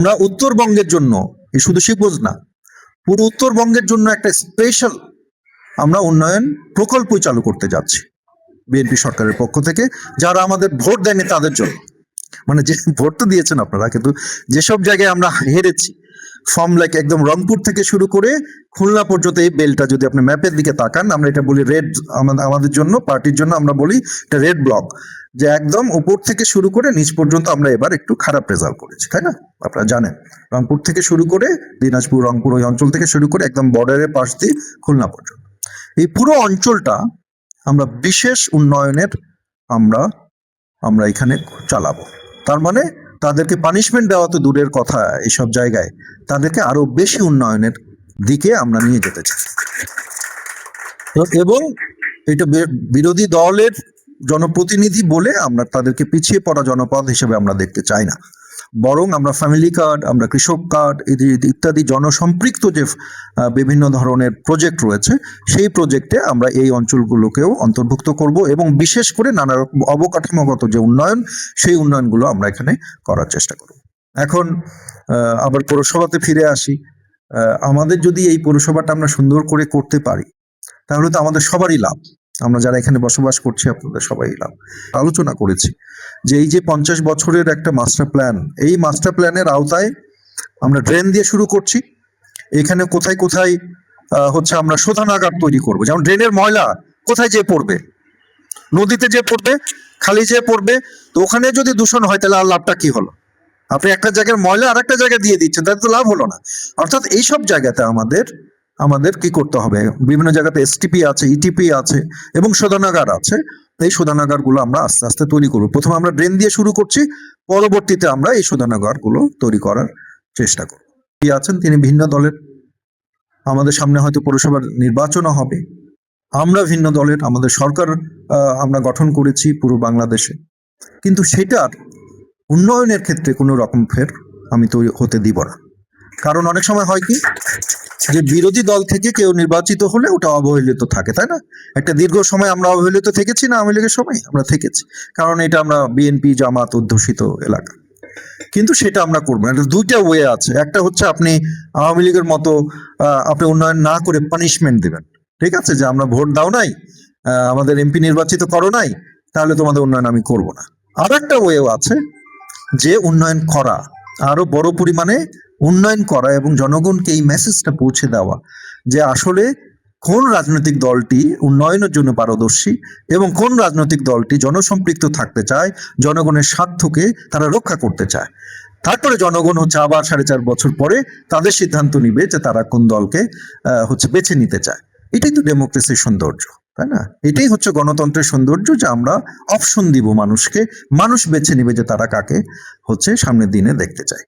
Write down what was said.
আমরা উত্তরবঙ্গের জন্য, এই শুধু শিবগঞ্জ না, পুরো উত্তরবঙ্গের জন্য একটা স্পেশাল আমরা উন্নয়ন প্রকল্পই চালু করতে যাচ্ছি বিএনপি সরকারের পক্ষ থেকে, যারা আমাদের ভোট দেয়নি তাদের জন্য। মানে যে ভোট তো দিয়েছেন আপনারা, কিন্তু যেসব জায়গায় আমরা হেরেছি, ফর্ম লাইক একদম রংপুর থেকে শুরু করে খুলনা পর্যন্ত এই বেলটা যদি আপনি ম্যাপের দিকে তাকান, আমরা এটা বলি রেড, আমাদের জন্য, পার্টির জন্য আমরা বলি এটা রেড ব্লক, যে একদম উপর থেকে শুরু করে নিচ পর্যন্ত আমরা এবার একটু খারাপ রেজাল্ট করেছি, তাই না? আপনারা জানেন, রংপুর থেকে শুরু করে দিনাজপুর, রংপুর ওই অঞ্চল থেকে শুরু করে একদম বর্ডারের পাশ দিয়ে খুলনা পর্যন্ত এই পুরো অঞ্চলটা আমরা বিশেষ উন্নয়নের আমরা আমরা এখানে চালাবো। তার মানে তাদেরকে পানিশমেন্ট দেওয়া তো দূরের কথা, এইসব জায়গায় তাদেরকে আরো বেশি উন্নয়নের দিকে আমরা নিয়ে যেতে চাই। এবং এটা বিরোধী দলের জনপ্রতিনিধি বলে আমরা তাদেরকে পিছিয়ে পড়া জনপদ হিসেবে আমরা দেখতে চাই না, বরং আমরা ফ্যামিলি কার্ড, আমরা কৃষক কার্ড ইত্যাদি জনসম্পৃক্ত যে বিভিন্ন ধরনের প্রজেক্ট রয়েছে, সেই প্রজেক্টে আমরা এই অঞ্চলগুলোকেও অন্তর্ভুক্ত করব এবং বিশেষ করে নানা রকম অবকাঠামোগত যে উন্নয়ন, সেই উন্নয়নগুলো আমরা এখানে করার চেষ্টা করব। এখন আবার পৌরসভাতে ফিরে আসি। আমাদের যদি এই পৌরসভাটা আমরা সুন্দর করে করতে পারি, তাহলে তো আমাদের সবারই লাভ। আমরা যারা এখানে বসবাস করছি আপনাদের সবাই লাভ। আলোচনা করেছি যে এই যে 50 বছরের একটা মাস্টার প্ল্যান, এই মাস্টার প্ল্যানের আওতায় আমরা ড্রেন দিয়ে শুরু করছি। এখানে কোথায় কোথায় হচ্ছে আমরা শোধনাগার তৈরি করবো, যেমন ড্রেনের ময়লা কোথায় যেয়ে পড়বে, নদীতে যে পড়বে, খালি যেয়ে পড়বে, তো ওখানে যদি দূষণ হয় তাহলে আর লাভটা কি হলো? আপনি একটা জায়গার ময়লা আর একটা জায়গায় দিয়ে দিচ্ছেন, তাহলে তো লাভ হলো না। অর্থাৎ এইসব জায়গাতে আমাদের কি করতে হবে, বিভিন্ন জায়গাতে এসটিপি আছে, ইটিপি আছে এবং শোধনাগার আছে। এই শোধনাগার গুলো আমরা আস্তে আস্তে তৈরি করবো। প্রথমে আমরা ড্রেন দিয়ে শুরু করছি, পরবর্তীতে আমরা এই শোধনাগার গুলো তৈরি করার চেষ্টা করব। কি আছেন তিনি ভিন্ন দলের, আমাদের সামনে হয়তো পৌরসভার নির্বাচনও হবে, আমরা ভিন্ন দলের, আমাদের সরকার আমরা গঠন করেছি পুরো বাংলাদেশে, কিন্তু সেটার উন্নয়নের ক্ষেত্রে কোনো রকম ফের আমি তৈরি হতে দিব না। কারণ অনেক সময় হয় কি, যে বিরোধী দল থেকে কেউ নির্বাচিত হলে ওটা অবহেলিত থাকে, তাই না? একটা দীর্ঘ সময় আমরা অবহেলিত থেকেছি না, আওয়ামী লীগের সময় আমরা থেকেছি, কারণ এটা আমরা বিএনপি জামাত অধ্যুষিত এলাকা। কিন্তু সেটা আমরা করবো না। দুইটা ওয়ে আছে, একটা হচ্ছে আপনি আওয়ামী লীগের মতো আপনি উন্নয়ন না করে পানিশমেন্ট দিবেন, ঠিক আছে, যে আমরা ভোট দাও নাই, আমাদের এমপি নির্বাচিত করো নাই, তাহলে তোমাদের উন্নয়ন আমি করব না। আর একটা ওয়েও আছে যে উন্নয়ন করা, আরো বড় পরিমাণে উন্নয়ন করা এবং জনগণকে এই মেসেজটা পৌঁছে দেওয়া যে আসলে কোন রাজনৈতিক দলটি উন্নয়নের জন্য পারদর্শী এবং কোন রাজনৈতিক দলটি জনসম্পৃক্ত থাকতে চায়, জনগণের স্বার্থকে তারা রক্ষা করতে চায়। তারপরে জনগণ হচ্ছে আবার 4.5 বছর পরে তাদের সিদ্ধান্ত নিবে যে তারা কোন দলকে হচ্ছে বেছে নিতে চায়। এটাই তো ডেমোক্রেসির সৌন্দর্য, তাই না? এটাই হচ্ছে গণতন্ত্রের সৌন্দর্য, যে আমরা অপশন দিব মানুষকে, মানুষ বেছে নিবে যে তারা কাকে হচ্ছে সামনের দিনে দেখতে চায়।